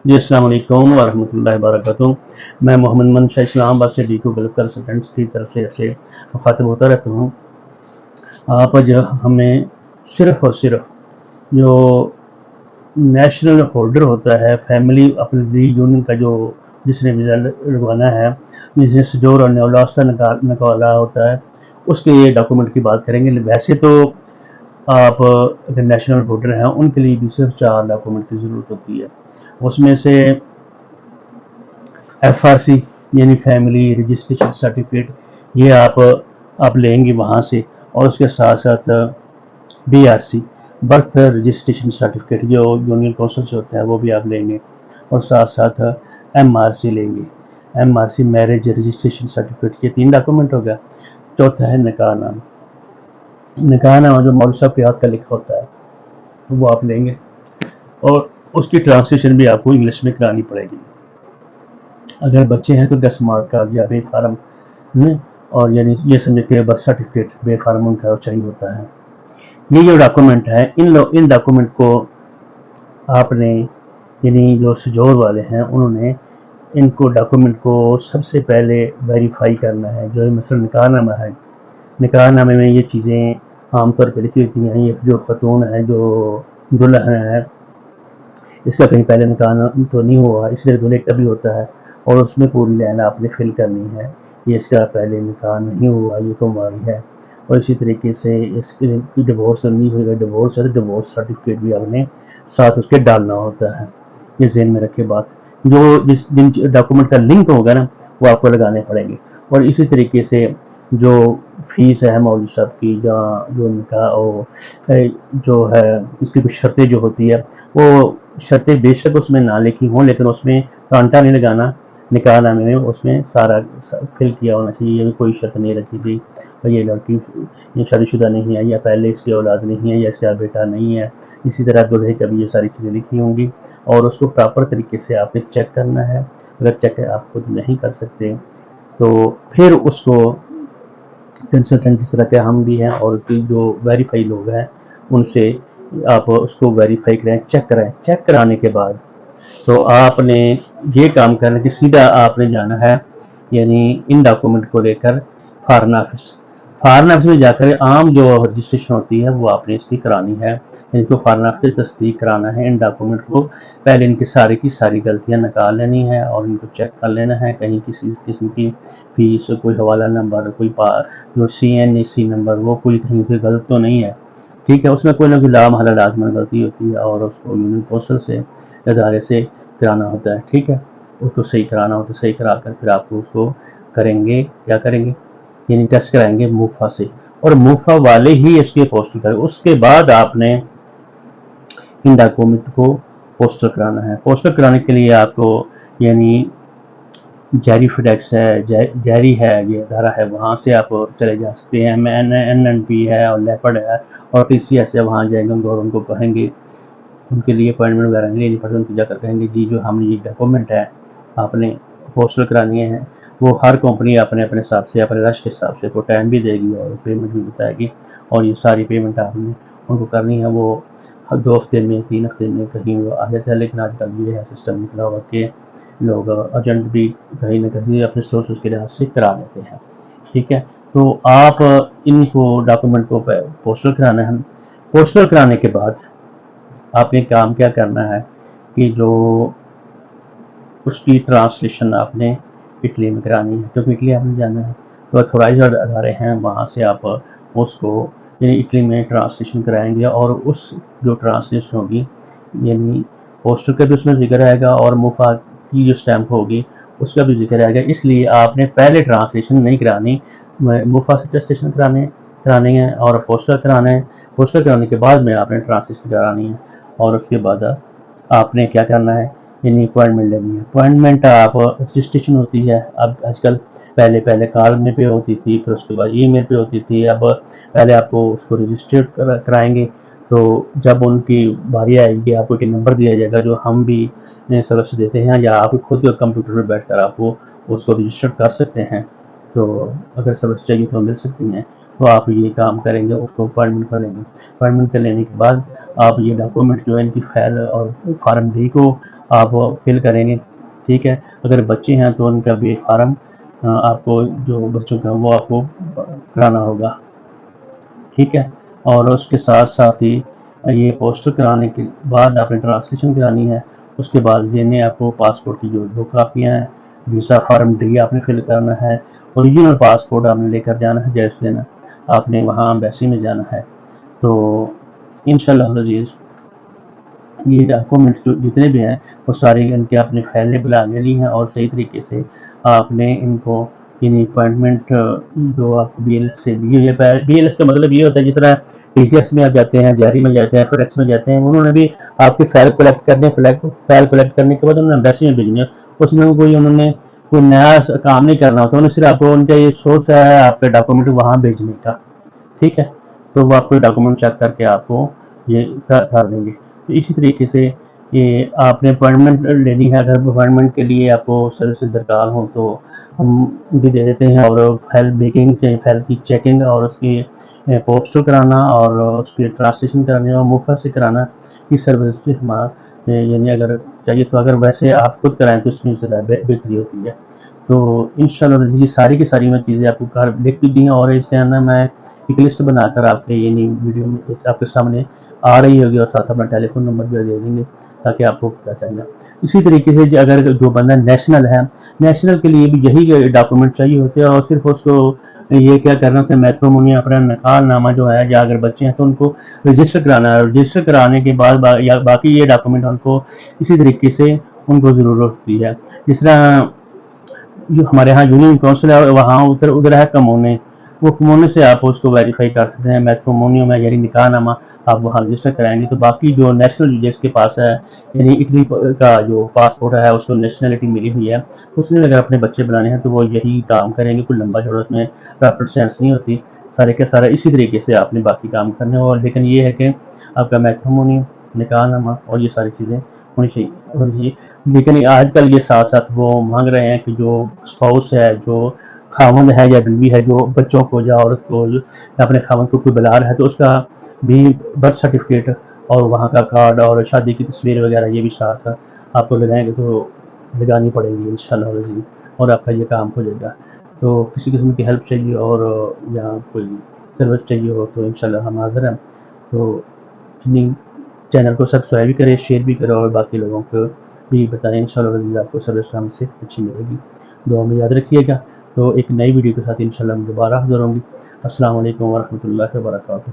जी अस्सलाम वालेकुम वरहमतुल्लाहि वबरकातुहू। मैं मोहम्मद मंशा इस्लामाबाद से डी को गल्फ कंसल्टेंट्स की तरफ से आपसे मुखातिब होता रहता हूँ। आप जो हमें सिर्फ़ और सिर्फ जो नेशनल होल्डर होता है, फैमिली अपनी रीयूनियन का जो जिसने रिज़ल्ट लगवाना है, जिसने सजोर और नेवलास्ता निकाला होता है, उसके ये डॉक्यूमेंट की बात करेंगे। वैसे तो आप अगर नेशनल होल्डर हैं, उनके लिए भी सिर्फ 4 डॉक्यूमेंट की ज़रूरत होती है। उसमें से FRC यानी फैमिली रजिस्ट्रेशन सर्टिफिकेट, ये आप लेंगे वहाँ से, और उसके साथ साथ BRC बर्थ रजिस्ट्रेशन सर्टिफिकेट जो यूनियन काउंसिल से होता है वो भी आप लेंगे, और साथ साथ MRC लेंगे। MRC मैरिज रजिस्ट्रेशन सर्टिफिकेट, ये 3 डॉक्यूमेंट हो गया। चौथा है निकाहनामा जो मौलवी साहब के हाथ का लिखा होता है वो आप लेंगे, और उसकी ट्रांसलेशन भी आपको इंग्लिश में करानी पड़ेगी। अगर बच्चे हैं तो 10 मार्क का या बे फार्म में, और यानी ये समझे कि बर्थ सर्टिफिकेट बे फार्म उनका चाहिए होता है। ये जो डॉक्यूमेंट है, इन डॉक्यूमेंट को आपने, यानी जो सजोर वाले हैं उन्होंने इनको डॉक्यूमेंट को सबसे पहले वेरीफाई करना है। जो मसलन निकाहनामा है, निकाहनामे में ये चीज़ें आमतौर पर लिखी होती हैं। ये जो खतून है, जो दुल्हन है, इसका कहीं पहले निकाह तो नहीं हुआ, इसलिए दूल्हे का भी होता है, और उसमें पूरी लाइन आपने फिल करनी है। ये इसका पहले निकाह नहीं हुआ, ये कुंवारी है। और इसी तरीके से इसकी डिवोर्स नहीं हुई, डिवोर्स है तो डिवोर्स सर्टिफिकेट भी आपने साथ उसके डालना होता है। ये ज़हन में रखे बात। जो जिन डॉक्यूमेंट का लिंक होगा ना, वो आपको लगाने पड़ेंगे। और इसी तरीके से जो फीस है मौलवी साहब की, जो उनका जो है उसकी कुछ शर्तें जो होती है, वो शर्तें बेशक उसमें ना लिखी हों, लेकिन उसमें कांटा नहीं लगाना। निकाहनामे में उसमें सारा फिल किया होना चाहिए। ये कोई शर्त नहीं रखी थी ये लड़की शादीशुदा नहीं है, या पहले इसकी औलाद नहीं है, या इसका बेटा नहीं है। इसी तरह दूल्हे का भी ये सारी चीज़ें लिखी होंगी, और उसको प्रॉपर तरीके से आपने चेक करना है। अगर चेक आप खुद नहीं कर सकते तो फिर उसको कंसल्टेंट जिस तरह के हम भी हैं और जो वेरीफाई लोग हैं उनसे आप उसको वेरीफाई करें, चेक कराने के बाद तो आपने ये काम करना कि सीधा आपने जाना है, यानी इन डॉक्यूमेंट को लेकर फॉरेन ऑफिस में जाकर आम जो रजिस्ट्रेशन होती है वो आपने इसकी करानी है। इनको फॉरेन ऑफिस तस्दीक कराना है। इन डॉक्यूमेंट को पहले इनकी सारी गलतियां निकाल लेनी है और इनको चेक कर लेना है। कहीं किसी किस्म की फीस, कोई हवाला नंबर, कोई जो CNAC नंबर, वो कोई कहीं से गलत तो नहीं है, ठीक है। उसमें कोई ना कोई लामहला लाजमन गलती होती है, और उसको यूनियन काउंसिल से, इदारे से कराना होता है, ठीक है। उसको सही कराना होता है। सही करा कर फिर आपको उसको क्या करेंगे, यानी टेस्ट कराएंगे मूफा से, और मूफा वाले ही इसके पोस्टर करें। उसके बाद आपने इन डॉक्यूमेंट को पोस्टर कराना है। पोस्टर कराने के लिए आपको, यानी जारी फिडेक्स है, जारी है, ये अदारा है, वहाँ से आप चले जा सकते हैं। NNP है और लेपर्ड है और TCS है, वहाँ जाएंगे और उनको कहेंगे, उनके लिए अपॉइंटमेंट वगैरह नहीं लेनी पड़ती। उनको जाकर कहेंगे जी जो हमने ये डॉक्यूमेंट है आपने पोस्टर करानी है। वो हर कंपनी अपने अपने हिसाब से, अपने रश के हिसाब से को टाइम भी देगी और पेमेंट भी बताएगी, और ये सारी पेमेंट आपने उनको करनी है। वो 2 हफ्ते में, 3 हफ्ते में कहीं वो आ जाता है, लेकिन आजकल ये है सिस्टम निकला हुआ कि लोग अर्जेंट भी कहीं ना कहीं अपने सोर्सेज के लिहाज से करा लेते हैं, ठीक है। तो आप इनको डॉक्यूमेंट को पोस्टर कराना है। पोस्टर कराने के बाद आपने काम क्या करना है कि जो उसकी ट्रांसलेशन आपने इटली में करानी है, क्योंकि इटली आपने जाना है तो अथोराइज्ड अदारे हैं, वहाँ से आप उसको यानी इटली में ट्रांसलेशन कराएंगे, और उस जो ट्रांसलेशन होगी, यानी पोस्टर का भी उसमें जिक्र आएगा और मुफा की जो स्टैंप होगी उसका भी जिक्र आएगा। इसलिए आपने पहले ट्रांसलेशन नहीं करानी, मुफा से ट्रांसलेशन करानी है और पोस्टर कराना है। पोस्टर कराने के बाद में आपने ट्रांसलेशन करानी है, और उसके बाद आपने क्या करना है, यानी अपॉइंटमेंट लेनी है। अपॉइंटमेंट आप रजिस्ट्रेशन होती है अब आजकल, पहले कॉल में पे होती थी, फिर उसके बाद ईमेल पे होती थी। अब पहले आपको उसको रजिस्टर्ड कराएंगे, तो जब उनकी बारी आएगी आपको एक नंबर दिया जाएगा जो हम भी सर्विस देते हैं, या आप खुद कंप्यूटर पर बैठकर आपको उसको रजिस्टर कर सकते हैं। तो अगर सर्विस चाहिए तो मिल सकती हैं। तो आप ये काम करेंगे, उसको अपॉइंटमेंट करेंगे। अपॉइंटमेंट कर लेने के बाद आप ये डॉक्यूमेंट जो है इनकी फाइल और फॉर्म D को آپ وہ فل کریں گے، ٹھیک ہے. اگر بچے ہیں تو ان کا بھی ایک فارم آپ کو جو بچوں کا وہ آپ کو کرانا ہوگا، ٹھیک ہے. اور اس کے ساتھ ساتھ ہی یہ پوسٹر کرانے کے بعد آپ نے ٹرانسلیشن کرانی ہے. اس کے بعد دینے آپ کو پاسپورٹ کی جو دو کاپیاں ہیں، ویزا فارم ڈی آپ نے فل کرنا ہے، اوریجنل پاسپورٹ آپ نے لے کر جانا ہے جیسے نا آپ نے وہاں ایمبیسی میں جانا ہے. تو انشاءاللہ عزیز یہ ڈاکومنٹ جتنے بھی ہیں وہ سارے ان کے اپنے فائلیں بنا لینی ہیں، اور صحیح طریقے سے آپ نے ان کو یعنی اپوائنٹمنٹ جو آپ کو بی ایل ایس سے دی ہے. بی ایل ایس کا مطلب یہ ہوتا ہے جس طرح ٹی سی ایس میں آپ جاتے ہیں، جاری میں جاتے ہیں، فریکس میں جاتے ہیں، انہوں نے بھی آپ کی فائل کلیکٹ کرنے، فائل کلیکٹ کرنے کے بعد انہوں نے ایمبیسی میں بھیجنی ہے. اس میں انہوں نے کوئی نیا کام نہیں کرنا ہوتا، انہوں نے صرف آپ کو ان کا یہ سورس ہے آپ کے ڈاکومنٹ وہاں بھیجنے کا، ٹھیک ہے. تو وہ آپ کو ڈاکومنٹ چیک کر کے آپ کو یہ کر دیں گے. تو اسی طریقے سے یہ آپ نے اپوائنٹمنٹ لینی ہے. اگر اپوائنٹمنٹ کے لیے آپ کو سروسز درکار ہوں تو ہم بھی دے دیتے ہیں. اور فائل میکنگ، فائل کی چیکنگ اور اس کی پوسٹر کرانا اور اس کی ٹرانسلیشن کرانا اور مفت سے کرانا، اس سروس سے ہمارا یعنی اگر چاہیے تو اگر ویسے آپ خود کرائیں تو اس میں زیادہ بہتری ہوتی ہے. تو انشاءاللہ یہ ساری کی ساری میں چیزیں آپ کو لکھ بھی دی ہیں، اور اس کے اندر میں ایک لسٹ بنا کر آپ کے یعنی ویڈیو میں آپ کے سامنے آ رہی ہوگی، اور ساتھ اپنا ٹیلی فون نمبر بھی دے دیں گے تاکہ آپ کو پتہ چل جائے. اسی طریقے سے اگر جو بندہ نیشنل ہے، نیشنل کے لیے بھی یہی ڈاکومنٹ چاہیے ہوتے ہیں، اور صرف اس کو یہ کیا کرنا ہوتا ہے میٹرومونی اپنا نکاح نامہ جو ہے، یا اگر بچے ہیں تو ان کو رجسٹر کرانا ہے. رجسٹر کرانے کے بعد باقی یہ ڈاکومنٹ ان کو اسی طریقے سے ان کو ضرورت ہوتی ہے. جس طرح ہمارے ہاں یونین کونسل ہے، وہاں ادھر ہے کمونے، وہ کمونے سے آپ اس کو ویریفائی کر سکتے ہیں. میٹرومونیو میں یعنی نکاح نامہ آپ وہاں رجسٹر کرائیں گے. تو باقی جو نیشنل جس کے پاس ہے یعنی اٹلی کا جو پاسپورٹ ہے اس کو نیشنلٹی ملی ہوئی ہے، اس نے اگر اپنے بچے بنانے ہیں تو وہ یہی کام کریں گے. کوئی لمبا چوڑا اس میں رافٹ سینس نہیں ہوتی، سارے کے سارا اسی طریقے سے آپ نے باقی کام کرنے. اور لیکن یہ ہے کہ آپ کا میٹرومونی، نکاح نامہ اور یہ ساری چیزیں ہونی چاہیے. لیکن آج کل یہ ساتھ ساتھ وہ مانگ رہے ہیں کہ جو اسپاؤس ہے، جو خاوند ہے یا بیوی ہے، جو بچوں کو یا عورت کو اپنے خاوند کو کوئی بلا رہا ہے تو اس کا بھی برتھ سرٹیفکیٹ اور وہاں کا کارڈ اور شادی کی تصویر وغیرہ یہ بھی ساتھ آپ کو لگائیں گے تو لگانی پڑے گی انشاءاللہ عزیز، اور آپ کا یہ کام ہو جائے گا. تو کسی قسم کی ہیلپ چاہیے اور یا کوئی سروس چاہیے ہو تو انشاءاللہ ہم حاضر ہیں. تو چینل کو سبسکرائب بھی کریں، شیئر بھی کریں، اور باقی لوگوں کو بھی بتائیں. انشاءاللہ عزیز آپ کو سروس ہم سے اچھی ملے گی. دعا میں یاد رکھیے گا. تو ایک نئی ویڈیو کے ساتھ انشاءاللہ ہم دوبارہ حاضر ہوں گی. السلام علیکم ورحمۃ اللہ وبرکاتہ.